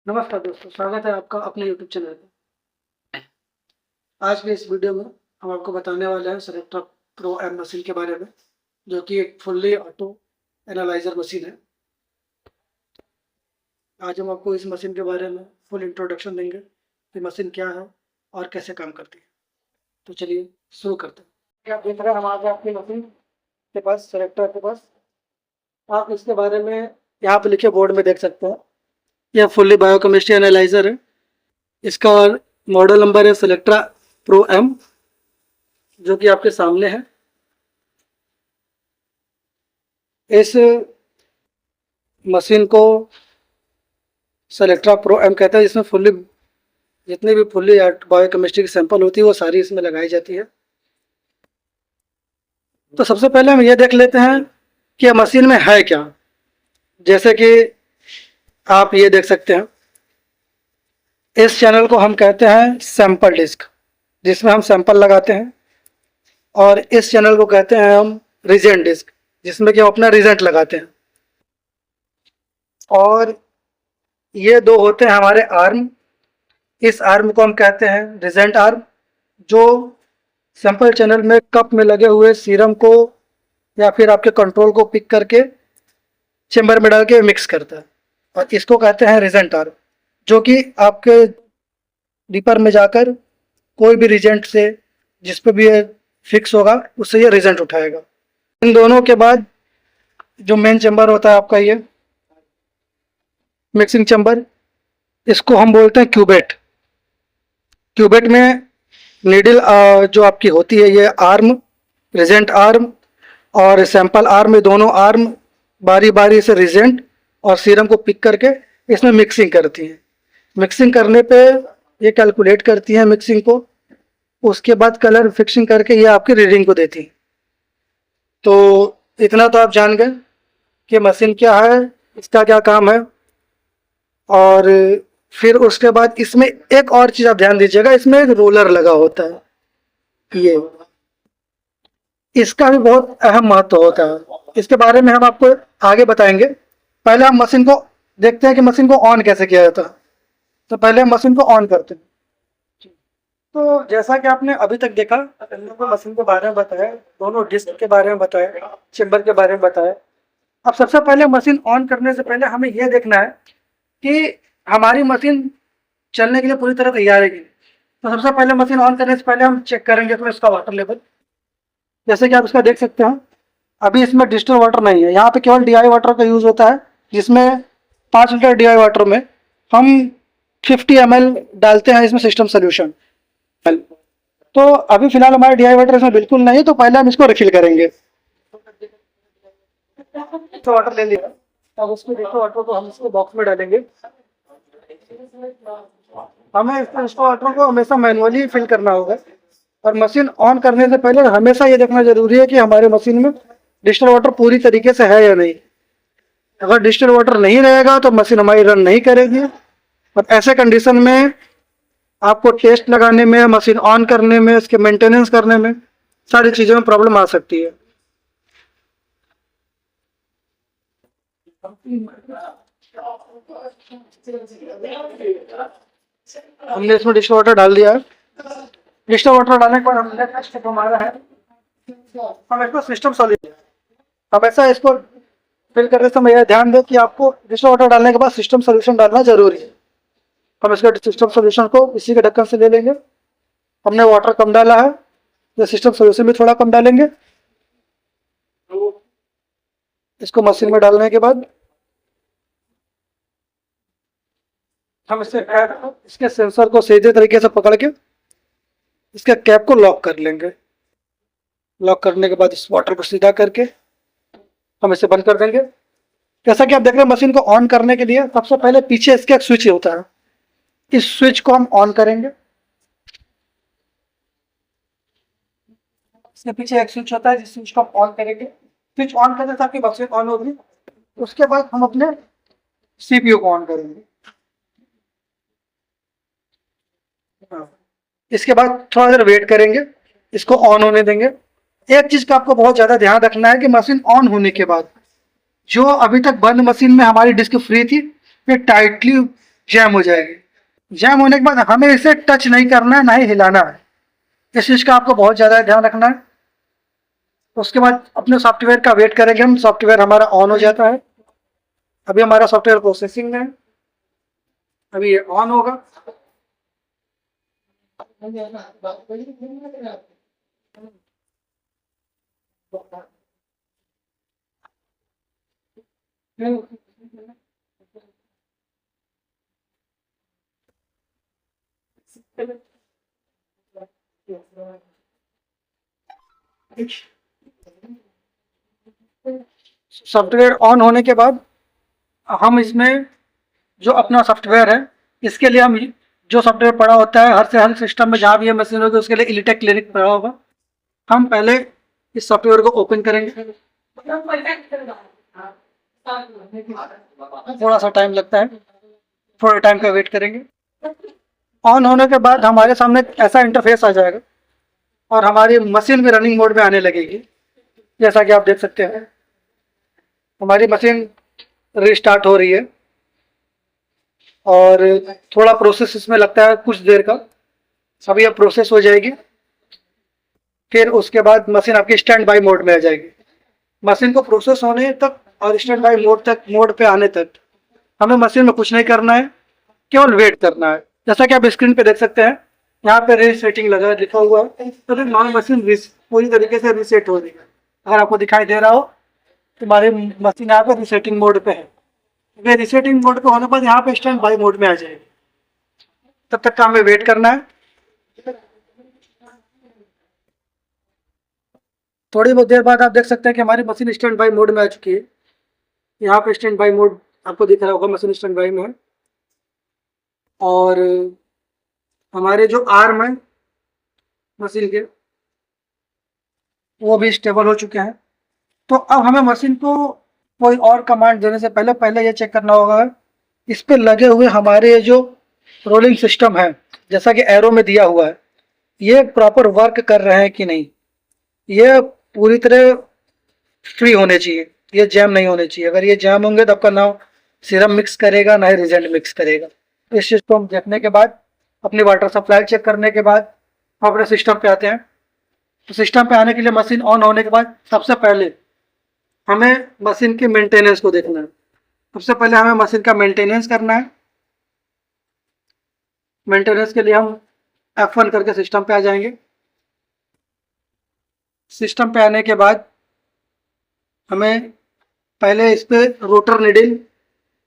नमस्कार दोस्तों, स्वागत है आपका अपने यूट्यूब चैनल पे। आज के इस वीडियो में हम आपको बताने वाले हैं सेलेक्ट्रा प्रो एम मशीन के बारे में, जो कि एक फुल्ली ऑटो एनालाइजर मशीन है। आज हम आपको इस मशीन के बारे में फुल इंट्रोडक्शन देंगे कि मशीन क्या है और कैसे काम करती है। तो चलिए शुरू करते हैं। क्या आप देख रहे हैं, हम आ गए अपनी मशीन के पास, सेलेक्ट्रा के पास। आप इसके बारे में यहाँ पे लिखे बोर्ड में देख सकते हैं। यह फुल्ली बायोकेमिस्ट्री एनालाइजर है। इसका मॉडल नंबर है सेलेक्ट्रा प्रो एम, जो कि आपके सामने है। इस मशीन को सेलेक्ट्रा प्रो एम कहते हैं, जिसमें फुल्ली जितनी भी फुल्ली बायोकेमिस्ट्री की सैंपल होती है वो सारी इसमें लगाई जाती है। तो सबसे पहले हम ये देख लेते हैं कि मशीन में है क्या। जैसे कि आप ये देख सकते हैं, इस चैनल को हम कहते हैं सैंपल डिस्क, जिसमें हम सैंपल लगाते हैं। और इस चैनल को कहते हैं हम रिजेंट डिस्क, जिसमें कि हम अपना रिजल्ट लगाते हैं। और ये दो होते हैं हमारे आर्म। इस आर्म को हम कहते हैं रिजेंट आर्म, जो सैंपल चैनल में कप में लगे हुए सीरम को या फिर आपके कंट्रोल को पिक करके चेम्बर में डाल के मिक्स करता है। और इसको कहते हैं रिजेंट आर्म, जो कि आपके डीपर में जाकर कोई भी रिजेंट से जिस पे भी ये फिक्स होगा उससे ये रिजल्ट उठाएगा। इन दोनों के बाद जो मेन चैम्बर होता है आपका, ये मिक्सिंग चैम्बर, इसको हम बोलते हैं क्यूबेट। क्यूबेट में नीडल जो आपकी होती है, ये आर्म, रिजेंट आर्म और सैंपल आर्म, ये दोनों आर्म बारी बारी से रिजेंट और सीरम को पिक करके इसमें मिक्सिंग करती हैं। मिक्सिंग करने पे ये कैलकुलेट करती हैं मिक्सिंग को, उसके बाद कलर फिक्सिंग करके ये आपकी रीडिंग को देती है। तो इतना तो आप जान गए कि मशीन क्या है, इसका क्या काम है। और फिर उसके बाद इसमें एक और चीज़ आप ध्यान दीजिएगा, इसमें एक रोलर लगा होता है। ये इसका भी बहुत अहम महत्व होता है। इसके बारे में हम आपको आगे बताएंगे। पहले हम मशीन को देखते हैं कि मशीन को ऑन कैसे किया जाता है। तो पहले हम मशीन को ऑन करते हैं। तो जैसा कि आपने अभी तक देखा, मशीन के बारे में बताया, दोनों डिस्क के बारे में बताया, चेम्बर के बारे में बताया। अब सबसे पहले मशीन ऑन करने से पहले हमें यह देखना है कि हमारी मशीन चलने के लिए पूरी तरह तैयार है कि नहीं। तो सबसे पहले मशीन ऑन करने से पहले हम चेक करेंगे तो इसका वाटर लेवल। जैसे कि आप इसका देख सकते हैं, अभी इसमें डिस्टिल वाटर नहीं है, यहाँ पे केवल DI वाटर का यूज़ होता है, जिसमें 5 लीटर DI वाटर में हम 50 ml डालते हैं इसमें सिस्टम सोल्यूशन। तो अभी फिलहाल हमारे DI वाटर इसमें बिल्कुल नहीं है, तो पहले हम इसको रिफिल करेंगे। तो वाटर ले लिया, अब उसको देखो वाटर को हम इसको बॉक्स में डालेंगे। हमें इसको वाटर को हमेशा मैनुअली फिल करना होगा। और मशीन ऑन करने से पहले हमेशा ये देखना जरूरी है कि हमारे मशीन में डिस्टिल वाटर पूरी तरीके से है या नहीं। अगर डिस्टिल वाटर नहीं रहेगा तो मशीन हमारी रन नहीं करेगी। और ऐसे कंडीशन में आपको टेस्ट लगाने में, मशीन ऑन करने में, इसके मेंटेनेंस करने में, सारी चीज़ों में प्रॉब्लम आ सकती है। हमने इसमें डिस्टिल वाटर डाल दिया है। डिस्टिल वाटर डालने के बाद हमने नेक्स्ट हमारा है, हम इसको सिस्टम सॉल्यूशन, हमेशा इसको फिल करते समय यह ध्यान दें कि आपको डिस्टिल वाटर डालने के बाद सिस्टम सॉल्यूशन डालना जरूरी है। हम इसके सिस्टम सॉल्यूशन को इसी के ढक्कन से ले लेंगे। हमने वाटर कम डाला है, तो सिस्टम सॉल्यूशन भी थोड़ा कम डालेंगे। इसको मशीन में डालने के बाद हम इसके सेंसर को सीधे तरीके से पकड़ के इसके कैप को लॉक कर लेंगे। लॉक करने के बाद इस वाटर को सीधा करके हम इसे बंद कर देंगे। जैसा कि आप देख रहे हैं, मशीन को ऑन करने के लिए सबसे पहले पीछे इसके एक स्विच होता है, इस स्विच को हम ऑन करेंगे। इसके पीछे एक स्विच होता है, जिस स्विच को हम ऑन करेंगे। स्विच ऑन करने से आपकी मशीन ऑन होगी। उसके बाद हम अपने CPU को ऑन करेंगे। इसके बाद थोड़ा देर वेट करेंगे, इसको ऑन होने देंगे। एक चीज का आपको बहुत ज्यादा ध्यान रखना है कि मशीन ऑन होने के बाद जो अभी तक बंद मशीन में हमारी डिस्क फ्री थी, ये टाइटली जैम हो जाएगी। जैम होने के बाद हमें इसे टच नहीं करना है, ना ही हिलाना है। इस चीज़ का आपको बहुत ज़्यादा ध्यान रखना है। उसके बाद अपने सॉफ्टवेयर का वेट करेंगे हम। सॉफ्टवेयर हमारा ऑन हो जाता है। अभी हमारा सॉफ्टवेयर प्रोसेसिंग में है, अभी ये ऑन होगा। सॉफ्टवेयर ऑन होने के बाद हम इसमें जो अपना सॉफ्टवेयर है, इसके लिए हम जो सॉफ्टवेयर पड़ा होता है हर से हर सिस्टम में, जहाँ भी ये मशीन होगी उसके लिए इलिटेक क्लिनिक पड़ा होगा। हम पहले इस सॉफ्टवेयर को ओपन करेंगे। थोड़ा सा टाइम लगता है, थोड़ा टाइम का वेट करेंगे। ऑन होने के बाद हमारे सामने ऐसा इंटरफेस आ जाएगा और हमारी मशीन भी रनिंग मोड में आने लगेगी। जैसा कि आप देख सकते हैं हमारी मशीन रिस्टार्ट हो रही है और थोड़ा प्रोसेस इसमें लगता है कुछ देर का। अभी यह प्रोसेस हो जाएगी, फिर उसके बाद मशीन आपकी स्टैंड बाई मोड में आ जाएगी। मशीन को प्रोसेस होने तक और स्टैंड बाई मोड पे आने तक हमें मशीन में कुछ नहीं करना है, केवल वेट करना है। जैसा कि आप स्क्रीन पे देख सकते हैं यहाँ पे रीसेटिंग लगा लिखा हुआ है, तो हमारी मशीन पूरी तरीके से रीसेट हो रही है। अगर आपको दिखाई दे रहा हो तो हमारी मशीन यहाँ पे रीसेटिंग मोड पे है। अगर रीसेटिंग मोड पे होने पर यहाँ पे स्टैंड बाई मोड में आ जाएगी। तब तक का हमें वेट करना है। थोड़ी बहुत देर बाद आप देख सकते हैं कि हमारी मशीन स्टैंड बाई मोड में आ चुकी है। यहाँ पे स्टैंड बाई मोड आपको दिख रहा होगा, मशीन स्टैंड बाई में है। और हमारे जो आर्म है मशीन के वो भी स्टेबल हो चुके हैं। तो अब हमें मशीन को कोई और कमांड देने से पहले ये चेक करना होगा इस पे लगे हुए हमारे जो रोलिंग सिस्टम है, जैसा कि एरो में दिया हुआ है, ये प्रॉपर वर्क कर रहे हैं कि नहीं। ये पूरी तरह फ्री होने चाहिए, ये जैम नहीं होने चाहिए। अगर ये जैम होंगे तो आपका ना सीरम मिक्स करेगा ना ही रिजेंट मिक्स करेगा। तो इस चीज़ को हम देखने के बाद, अपनी वाटर सप्लाई चेक करने के बाद हम अपने सिस्टम पे आते हैं। तो सिस्टम पे आने के लिए मशीन ऑन होने के बाद सबसे पहले हमें मशीन के मेंटेनेंस को देखना है। सबसे पहले हमें मशीन का मेंटेनेंस करना है। मेंटेनेंस के लिए हम F1 करके सिस्टम पे आ जाएंगे। सिस्टम पे आने के बाद हमें पहले इस पे रोटर नीडल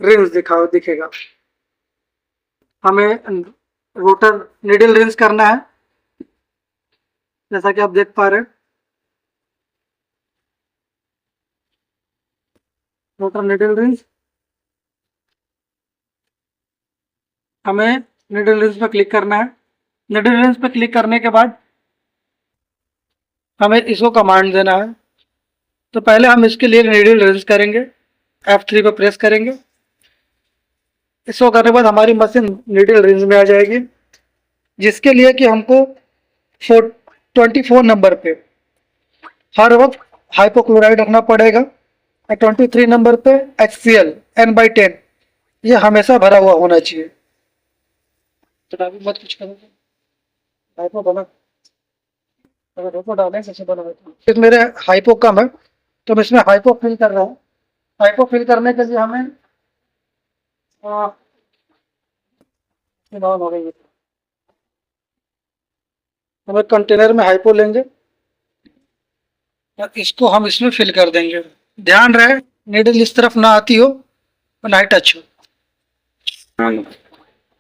रिंस दिखेगा। हमें रोटर नीडल रिंस करना है, जैसा कि आप देख पा रहे हैं। रोटर नीडल रिंस, हमें नीडल रिंस पे क्लिक करना है। नीडल रिंस पे क्लिक करने के बाद हमें इसको कमांड देना है। तो पहले हम इसके लिए नीडल रिंस करेंगे, F3 पे प्रेस करेंगे। इसको करने के बाद हमारी मशीन नीडल रिंस में आ जाएगी, जिसके लिए कि हमको 24 नंबर पे हर वक्त हाइपोक्लोराइड रखना पड़ेगा। 23 नंबर पे HCl N/10 ये हमेशा भरा हुआ होना चाहिए। तो मत कुछ करो, हाइपो बना, अगर हाइपो डालें सबसे बना। मेरे हाइपो कम है तो मैं इसमें हाइपो फिल कर रहा हूँ। हाइपो फिल करने के लिए हमें हो गई, हम एक कंटेनर में हाइपो लेंगे और इसको हम इसमें फिल कर देंगे। ध्यान रहे नीडल इस तरफ ना आती हो और ना ही टच हो।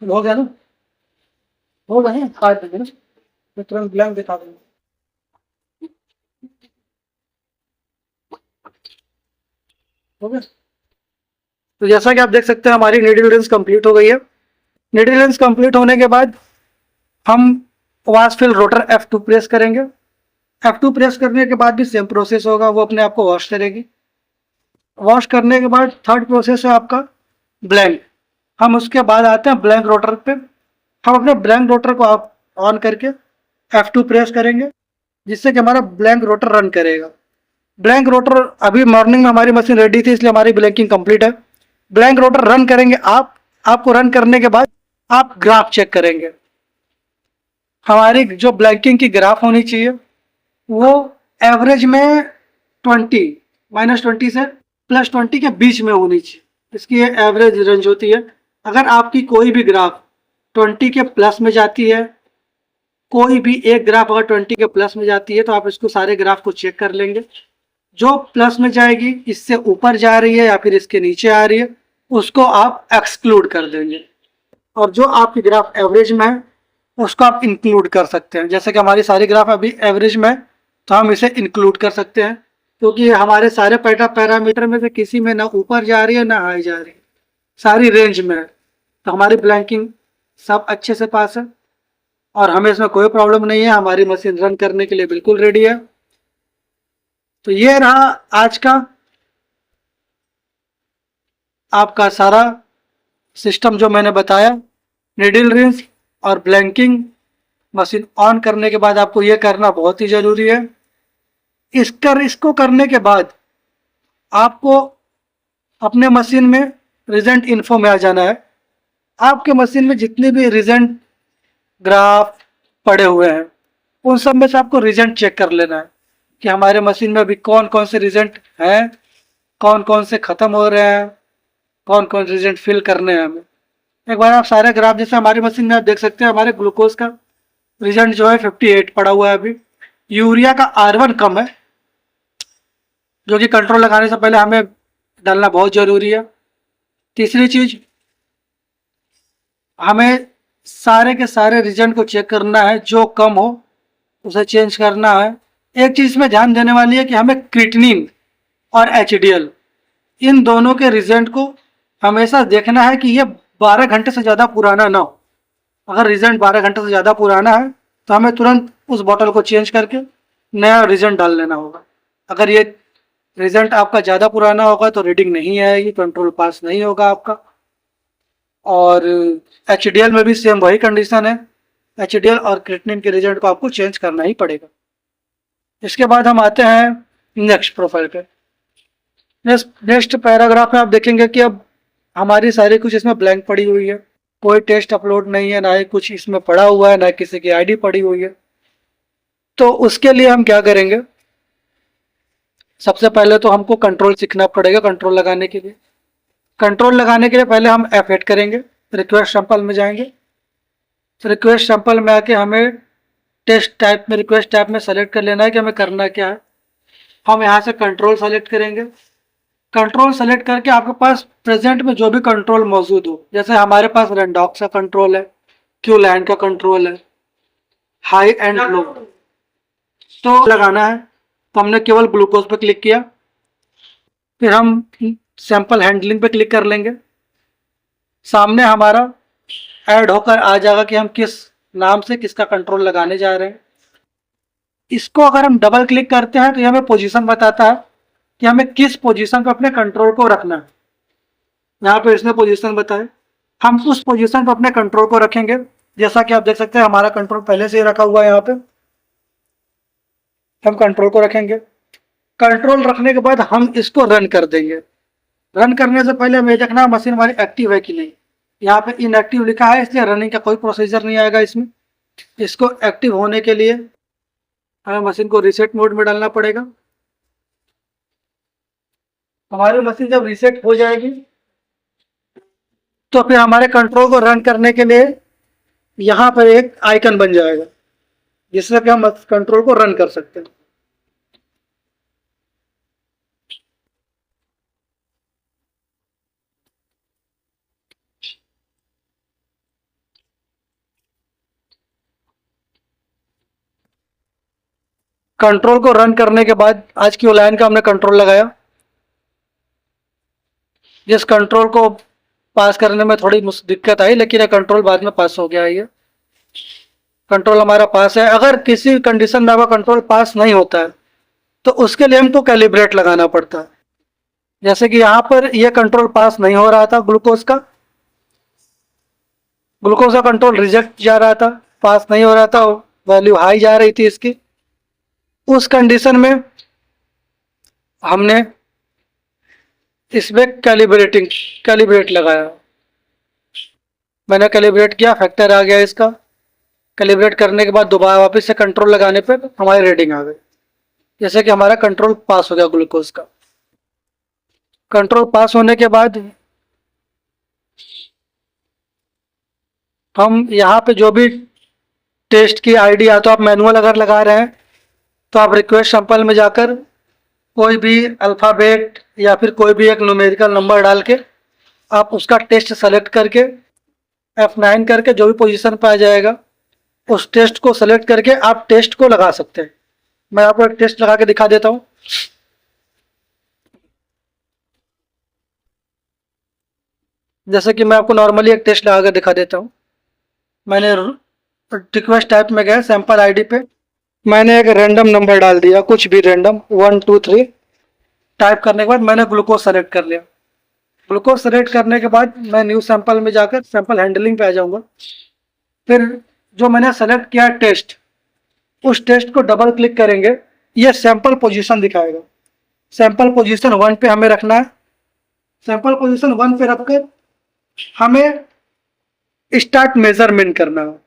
हो गया ना, हो गया ना, खा देंगे ना, मैं तुरंत ब्लैंक दिखा दूंगा। हो गया। तो जैसा कि आप देख सकते हैं हमारी नीडल रिंस कंप्लीट हो गई है। नीडल रिंस कंप्लीट होने के बाद हम wash fill rotor F2 press करेंगे। F2 प्रेस करने के बाद भी सेम प्रोसेस होगा, वो अपने आप को वॉश करेगी। वॉश करने के बाद थर्ड प्रोसेस है आपका ब्लैंक। हम उसके बाद आते हैं ब्लैंक रोटर पे। हम अपने ब्लैंक रोटर को ऑन करके F2 प्रेस करेंगे, जिससे कि हमारा ब्लैंक रोटर रन करेगा। ब्लैंक रोटर, अभी मॉर्निंग में हमारी मशीन रेडी थी इसलिए हमारी ब्लैंकिंग कंप्लीट है। ब्लैंक रोटर रन करेंगे आप आपको रन करने के बाद आप ग्राफ चेक करेंगे। हमारी जो ब्लैंकिंग की ग्राफ होनी चाहिए वो एवरेज में 20 -20 से +20 के बीच में होनी चाहिए। इसकी ये एवरेज रेंज होती है। अगर आपकी कोई भी ग्राफ 20 के प्लस में जाती है, कोई भी एक ग्राफ अगर 20 के प्लस में जाती है तो आप इसको सारे ग्राफ को चेक कर लेंगे। जो प्लस में जाएगी, इससे ऊपर जा रही है या फिर इसके नीचे आ रही है, उसको आप एक्सक्लूड कर देंगे। और जो आपकी ग्राफ एवरेज में है उसको आप इंक्लूड कर सकते हैं। जैसे कि हमारी सारी ग्राफ अभी एवरेज में है तो हम इसे इंक्लूड कर सकते हैं, क्योंकि हमारे सारे पैरामीटर में से किसी में ना ऊपर जा रही है ना हाई जा रही है, सारी रेंज में है। तो हमारी ब्लैंकिंग सब अच्छे से पास है और हमें इसमें कोई प्रॉब्लम नहीं है। हमारी मशीन रन करने के लिए बिल्कुल रेडी है। तो ये रहा आज का आपका सारा सिस्टम जो मैंने बताया। नीडल रिंस और ब्लैंकिंग मशीन ऑन करने के बाद आपको ये करना बहुत ही ज़रूरी है। इसको करने के बाद आपको अपने मशीन में रिजल्ट इन्फो में आ जाना है। आपके मशीन में जितने भी रिजल्ट ग्राफ पड़े हुए हैं उन सब में से आपको रिजल्ट चेक कर लेना है कि हमारे मशीन में अभी कौन कौन से रिजल्ट हैं, कौन कौन से ख़त्म हो रहे हैं, कौन कौन रिजल्ट फिल करने हैं हमें। एक बार आप सारे ग्राफ, जैसे हमारी मशीन में आप देख सकते हैं हमारे ग्लूकोज का रिजल्ट जो है 58 पड़ा हुआ है अभी। यूरिया का R1 कम है, जो कि कंट्रोल लगाने से पहले हमें डालना बहुत ज़रूरी है। तीसरी चीज़, हमें सारे के सारे रिजल्ट को चेक करना है, जो कम हो उसे चेंज करना है। एक चीज़ में ध्यान देने वाली है कि हमें क्रिएटिनिन और HDL इन दोनों के रिजल्ट को हमेशा देखना है कि ये 12 घंटे से ज़्यादा पुराना ना हो। अगर रिजल्ट 12 घंटे से ज़्यादा पुराना है तो हमें तुरंत उस बॉटल को चेंज करके नया रिजल्ट डाल लेना होगा। अगर ये रिजल्ट आपका ज़्यादा पुराना होगा तो रीडिंग नहीं आएगी, कंट्रोल पास नहीं होगा आपका। और HDL में भी सेम वही कंडीशन है, HDL और क्रिएटिनिन के रिजल्ट को आपको चेंज करना ही पड़ेगा। इसके बाद हम आते हैं नेक्स्ट प्रोफाइल पे। नेक्स्ट पैराग्राफ में आप देखेंगे कि अब हमारी सारी कुछ इसमें ब्लैंक पड़ी हुई है, कोई टेस्ट अपलोड नहीं है, ना ही कुछ इसमें पड़ा हुआ है, ना किसी की आईडी पड़ी हुई है। तो उसके लिए हम क्या करेंगे, सबसे पहले तो हमको कंट्रोल सीखना पड़ेगा। कंट्रोल लगाने के लिए पहले हम F8 करेंगे, रिक्वेस्ट सैंपल में जाएंगे। रिक्वेस्ट सैंपल में आके हमें टेस्ट टाइप में, रिक्वेस्ट टाइप में सेलेक्ट कर लेना है कि हमें करना क्या है। हम यहाँ से कंट्रोल सेलेक्ट करेंगे। कंट्रोल सेलेक्ट करके आपके पास प्रेजेंट में जो भी कंट्रोल मौजूद हो, जैसे हमारे पास रेंडॉक्स का कंट्रोल है, क्यूलैन का कंट्रोल है, हाई एंड लो, तो लगाना है। तो हमने केवल ग्लूकोज पे क्लिक किया, फिर हम सैंपल हैंडलिंग पे क्लिक कर लेंगे। सामने हमारा ऐड होकर आ जाएगा कि हम किस नाम से किसका कंट्रोल लगाने जा रहे हैं। इसको अगर हम डबल क्लिक करते हैं तो ये हमें पोजीशन बताता है कि हमें किस पोजीशन पर अपने कंट्रोल को रखना है। यहाँ पे इसने पोजीशन बताए, हम उस पोजीशन पर अपने कंट्रोल को रखेंगे। जैसा कि आप देख सकते हैं हमारा कंट्रोल पहले से ही रखा हुआ है। यहाँ पे हम कंट्रोल को रखेंगे। कंट्रोल रखने के बाद हम इसको रन कर देंगे। रन करने से पहले हमें देखना मशीन हमारी एक्टिव है कि नहीं। यहाँ पे इनएक्टिव लिखा है, इसलिए रनिंग का कोई प्रोसीजर नहीं आएगा इसमें। इसको एक्टिव होने के लिए हमें मशीन को रीसेट मोड में डालना पड़ेगा। हमारी मशीन जब रीसेट हो जाएगी तो फिर हमारे कंट्रोल को रन करने के लिए यहाँ पर एक आइकन बन जाएगा, जिससे कि हम कंट्रोल को रन कर सकते हैं। कंट्रोल को रन करने के बाद आज की लाइन का हमने कंट्रोल लगाया। जिस कंट्रोल को पास करने में थोड़ी दिक्कत आई, लेकिन ये कंट्रोल बाद में पास हो गया है। ये कंट्रोल हमारा पास है। अगर किसी कंडीशन में आपका कंट्रोल पास नहीं होता है तो उसके लिए हमको कैलिब्रेट लगाना पड़ता है। जैसे कि यहाँ पर ये कंट्रोल पास नहीं हो रहा था, ग्लूकोज का कंट्रोल रिजेक्ट जा रहा था, पास नहीं हो रहा था, वैल्यू हाई जा रही थी इसकी। उस कंडीशन में हमने इसमें कैलिब्रेट लगाया। मैंने कैलिब्रेट किया, फैक्टर आ गया इसका। कैलिब्रेट करने के बाद दोबारा वापस से कंट्रोल लगाने पर हमारी रीडिंग आ गई, जैसे कि हमारा कंट्रोल पास हो गया ग्लूकोज का। कंट्रोल पास होने के बाद हम यहाँ पे जो भी टेस्ट की आईडी, या तो आप मैनुअल अगर लगा रहे हैं तो आप रिक्वेस्ट सैंपल में जाकर कोई भी अल्फ़ाबेट या फिर कोई भी एक न्यूमेरिकल नंबर डाल के आप उसका टेस्ट सेलेक्ट करके F9 करके जो भी पोजीशन पे आ जाएगा उस टेस्ट को सेलेक्ट करके आप टेस्ट को लगा सकते हैं। मैं आपको एक टेस्ट लगा के दिखा देता हूँ। जैसे कि मैं आपको नॉर्मली एक टेस्ट लगा के दिखा देता हूँ। मैंने रिक्वेस्ट टाइप में गया, सैंपल आईडी पे मैंने एक रैंडम नंबर डाल दिया, कुछ भी रैंडम 1 2 3। टाइप करने के बाद मैंने ग्लूकोज सेलेक्ट कर लिया। ग्लूकोज सेलेक्ट करने के बाद मैं न्यू सैंपल में जाकर सैंपल हैंडलिंग पे आ जाऊंगा। फिर जो मैंने सेलेक्ट किया टेस्ट, उस टेस्ट को डबल क्लिक करेंगे, ये सैंपल पोजीशन दिखाएगा। सैंपल पोजीशन 1 पे हमें रखना है। सैंपल पोजीशन 1 पे रखकर हमें स्टार्ट मेजरमेंट करना है।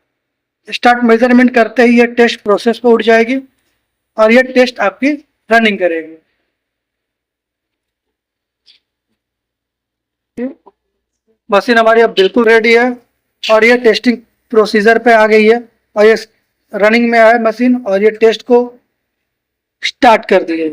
स्टार्ट मेजरमेंट करते ही ये टेस्ट प्रोसेस पे उठ जाएगी और ये टेस्ट आपकी रनिंग करेगी। मशीन हमारी अब बिल्कुल रेडी है और ये टेस्टिंग प्रोसीजर पे आ गई है और ये रनिंग में है मशीन और ये टेस्ट को स्टार्ट कर दी है।